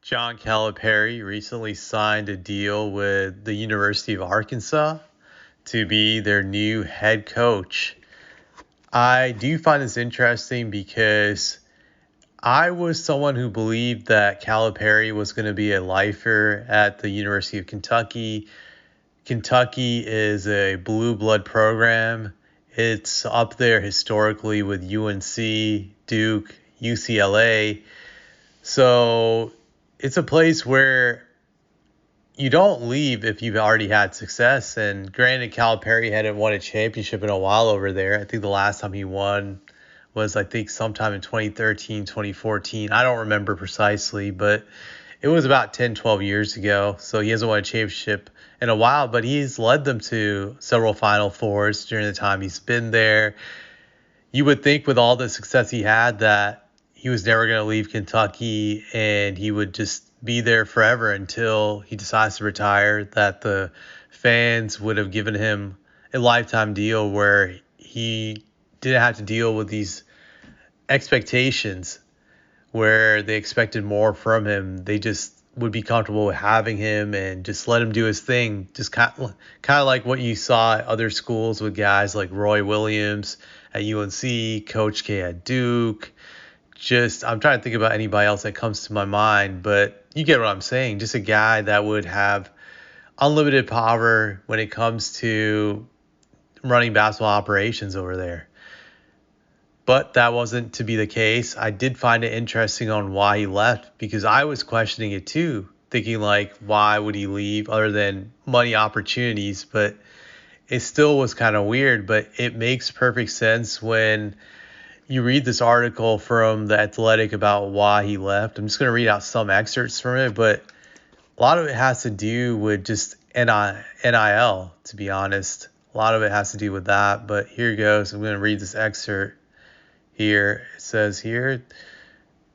John Calipari recently signed a deal with the University of Arkansas to be their new head coach. I do find this interesting because I was someone who believed that Calipari was going to be a lifer at the University of Kentucky. Kentucky is a blue blood program. It's up there historically with UNC, Duke, UCLA. So it's a place where you don't leave if you've already had success. And granted, Calipari hadn't won a championship in a while over there. I think the last time he won was, I think, sometime in 2013, 2014. I don't remember precisely, but it was about 10, 12 years ago. So he hasn't won a championship in a while, but he's led them to several Final Fours during the time he's been there. You would think with all the success he had that he was never going to leave Kentucky and he would just be there forever until he decides to retire, that the fans would have given him a lifetime deal where he didn't have to deal with these expectations where they expected more from him. They just would be comfortable with having him and just let him do his thing. Just kind of like what you saw at other schools with guys like Roy Williams at UNC, Coach K at Duke. Just, I'm trying to think about anybody else that comes to my mind, but you get what I'm saying. Just a guy that would have unlimited power when it comes to running basketball operations over there. But that wasn't to be the case. I did find it interesting on why he left because I was questioning it too, thinking like, why would he leave other than money opportunities? But it still was kind of weird, but it makes perfect sense when you read this article from The Athletic about why he left. I'm just going to read out some excerpts from it, but a lot of it has to do with just NIL, to be honest. A lot of it has to do with that, but here goes. I'm going to read this excerpt here. It says here,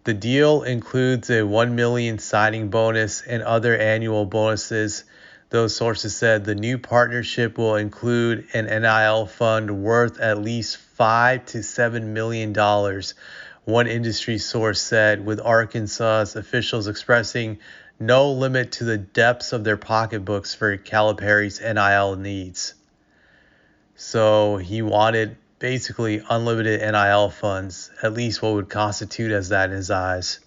the deal includes a $1 million signing bonus and other annual bonuses. Those sources said the new partnership will include an NIL fund worth at least $5 to $7 million. One industry source said, with Arkansas's officials expressing no limit to the depths of their pocketbooks for Calipari's NIL needs. So he wanted basically unlimited NIL funds, at least what would constitute as that in his eyes.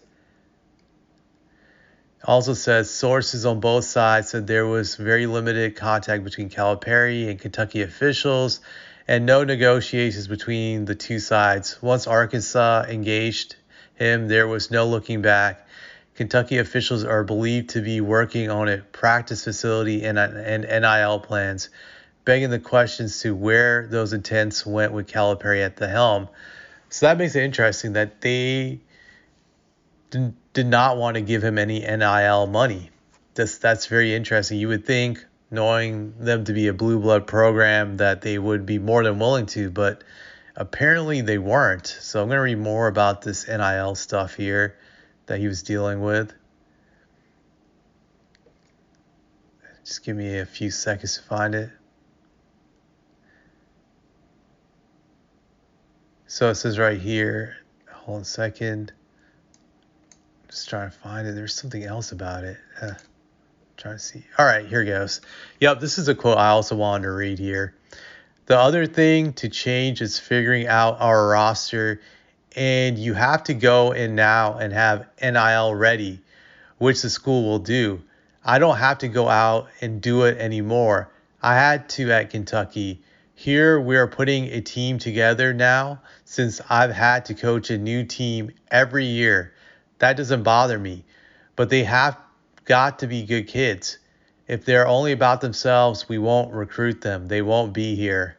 Also says sources on both sides said there was very limited contact between Calipari and Kentucky officials and no negotiations between the two sides. Once Arkansas engaged him, there was no looking back. Kentucky officials are believed to be working on a practice facility and NIL plans, begging the questions to where those intents went with Calipari at the helm. So that makes it interesting that they did not want to give him any NIL money. That's very interesting. You would think, knowing them to be a blue blood program, that they would be more than willing to, but apparently they weren't. So I'm going to read more about this NIL stuff here that he was dealing with. Just give me a few seconds to find it. So it says right here, hold on a second. Just trying to find it. There's something else about it. Trying to see. All right, here goes. Yep, this is a quote I also wanted to read here. The other thing to change is figuring out our roster, and you have to go in now and have NIL ready, which the school will do. I don't have to go out and do it anymore. I had to at Kentucky. Here we are putting a team together now since I've had to coach a new team every year. That doesn't bother me, but they have got to be good kids. If they're only about themselves, we won't recruit them. They won't be here.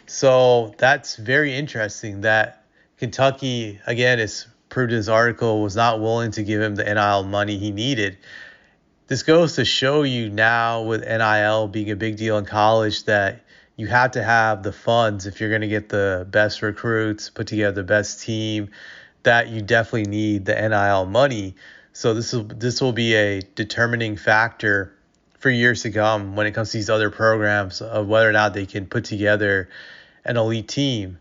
So that's very interesting that Kentucky, again, it's proved in his article, was not willing to give him the NIL money he needed. This goes to show you now with NIL being a big deal in college that you have to have the funds if you're going to get the best recruits, put together the best team, that you definitely need the NIL money. So this will be a determining factor for years to come when it comes to these other programs of whether or not they can put together an elite team.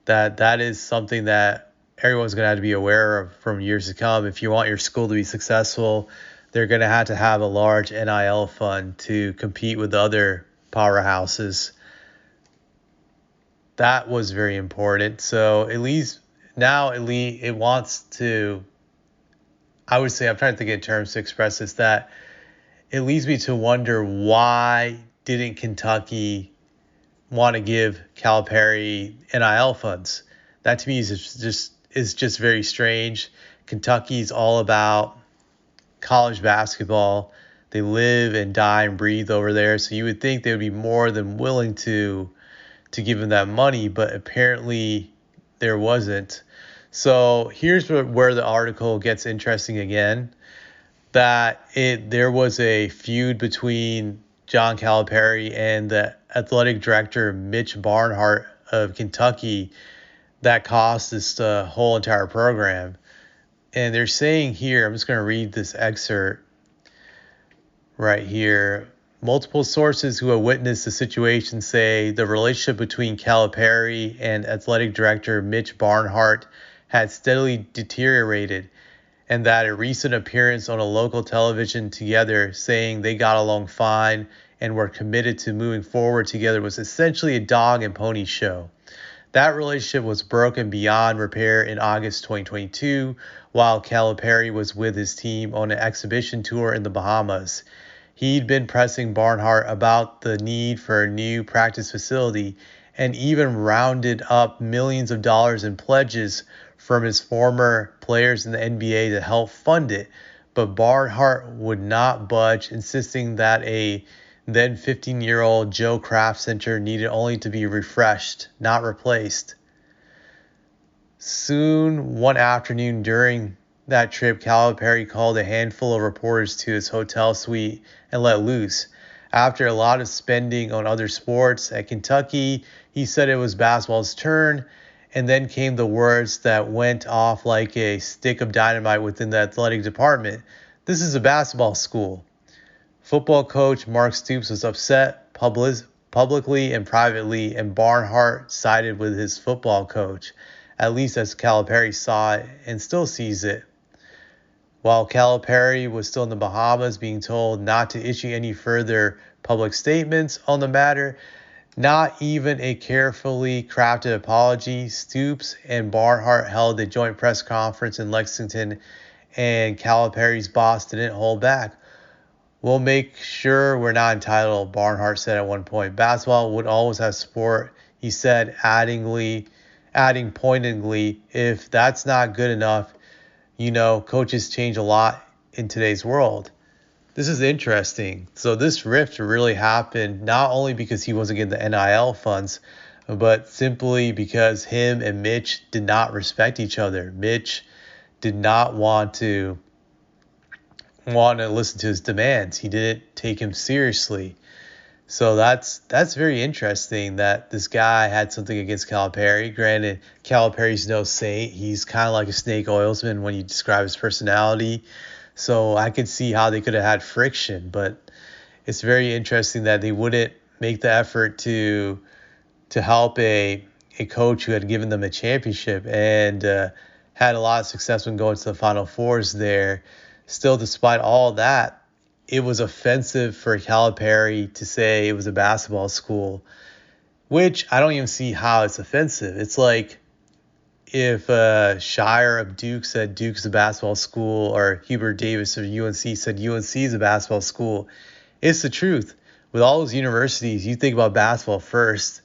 That is something that everyone's going to have to be aware of from years to come. If you want your school to be successful, they're going to have a large NIL fund to compete with the other powerhouses. That was very important. So at least now, it wants to, I would say, I'm trying to think of terms to express this, that it leads me to wonder, why didn't Kentucky want to give Calipari NIL funds? That to me is just very strange. Kentucky's all about college basketball. They live and die and breathe over there, so you would think they would be more than willing to give him that money, but apparently there wasn't. So here's where the article gets interesting again, that there was a feud between John Calipari and the athletic director Mitch Barnhart of Kentucky that cost this whole entire program. And they're saying here, I'm just going to read this excerpt right here. Multiple sources who have witnessed the situation say the relationship between Calipari and athletic director Mitch Barnhart had steadily deteriorated, and that a recent appearance on a local television together saying they got along fine and were committed to moving forward together was essentially a dog and pony show. That relationship was broken beyond repair in August 2022 while Calipari was with his team on an exhibition tour in the Bahamas. He'd been pressing Barnhart about the need for a new practice facility and even rounded up millions of dollars in pledges from his former players in the NBA to help fund it. But Barnhart would not budge, insisting that a then 15-year-old Joe Kraft Center needed only to be refreshed, not replaced. Soon, one afternoon during that trip, Calipari called a handful of reporters to his hotel suite and let loose. After a lot of spending on other sports at Kentucky, he said it was basketball's turn, and then came the words that went off like a stick of dynamite within the athletic department. This is a basketball school. Football coach Mark Stoops was upset publicly and privately, and Barnhart sided with his football coach, at least as Calipari saw it and still sees it. While Calipari was still in the Bahamas, being told not to issue any further public statements on the matter, not even a carefully crafted apology, Stoops and Barnhart held a joint press conference in Lexington, and Calipari's boss didn't hold back. We'll make sure we're not entitled, Barnhart said at one point. Basketball would always have support, he said, adding pointedly, if that's not good enough, coaches change a lot in today's world. This is interesting. So this rift really happened not only because he wasn't getting the NIL funds, but simply because him and Mitch did not respect each other. Mitch did not want to listen to his demands. He didn't take him seriously. So that's very interesting that this guy had something against Calipari. Granted, Calipari's no saint. He's kind of like a snake oilsman when you describe his personality. So I could see how they could have had friction, but it's very interesting that they wouldn't make the effort to help a coach who had given them a championship and had a lot of success when going to the Final Fours there. Still, despite all that, it was offensive for Calipari to say it was a basketball school, which I don't even see how it's offensive. It's like if Shire of Duke said Duke's a basketball school, or Hubert Davis of UNC said UNC is a basketball school. It's the truth. With all those universities, you think about basketball first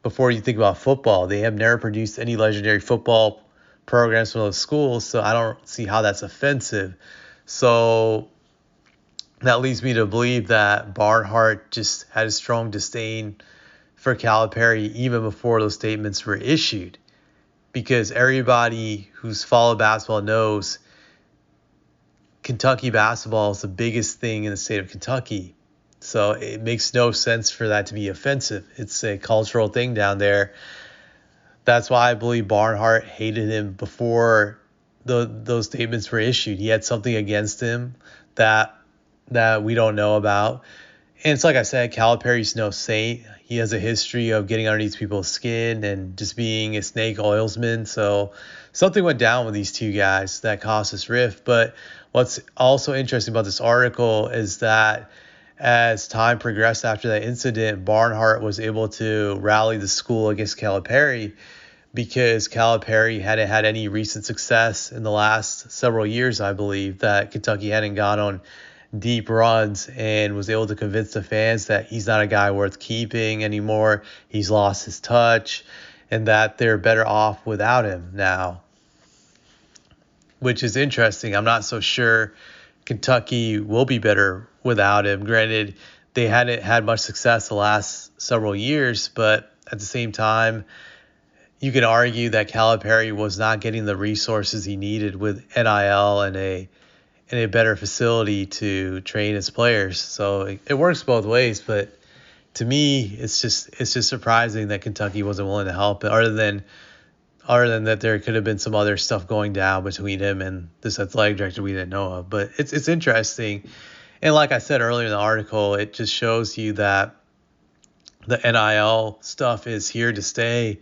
before you think about football. They have never produced any legendary football programs from those schools, so I don't see how that's offensive. So that leads me to believe that Barnhart just had a strong disdain for Calipari even before those statements were issued, because everybody who's followed basketball knows Kentucky basketball is the biggest thing in the state of Kentucky. So it makes no sense for that to be offensive. It's a cultural thing down there. That's why I believe Barnhart hated him before those statements were issued. He had something against him that we don't know about. And it's like I said, Calipari's no saint. He has a history of getting underneath people's skin and just being a snake oilsman. So something went down with these two guys that caused this rift. But what's also interesting about this article is that as time progressed after that incident, Barnhart was able to rally the school against Calipari because Calipari hadn't had any recent success in the last several years, I believe, that Kentucky hadn't gone on deep runs and was able to convince the fans that he's not a guy worth keeping anymore. He's lost his touch and that they're better off without him now, which is interesting. I'm not so sure Kentucky will be better without him. Granted, they hadn't had much success the last several years, but at the same time, you can argue that Calipari was not getting the resources he needed with NIL and a better facility to train his players. So it works both ways, but to me, it's just surprising that Kentucky wasn't willing to help it, other than that there could have been some other stuff going down between him and this athletic director we didn't know of. But it's interesting. And like I said earlier in the article, it just shows you that the NIL stuff is here to stay.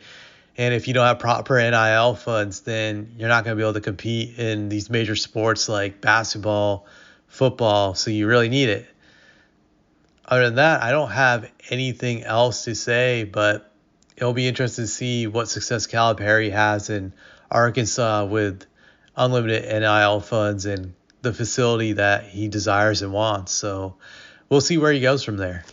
And if you don't have proper NIL funds, then you're not going to be able to compete in these major sports like basketball, football. So you really need it. Other than that, I don't have anything else to say, but it'll be interesting to see what success Calipari has in Arkansas with unlimited NIL funds and the facility that he desires and wants. So we'll see where he goes from there.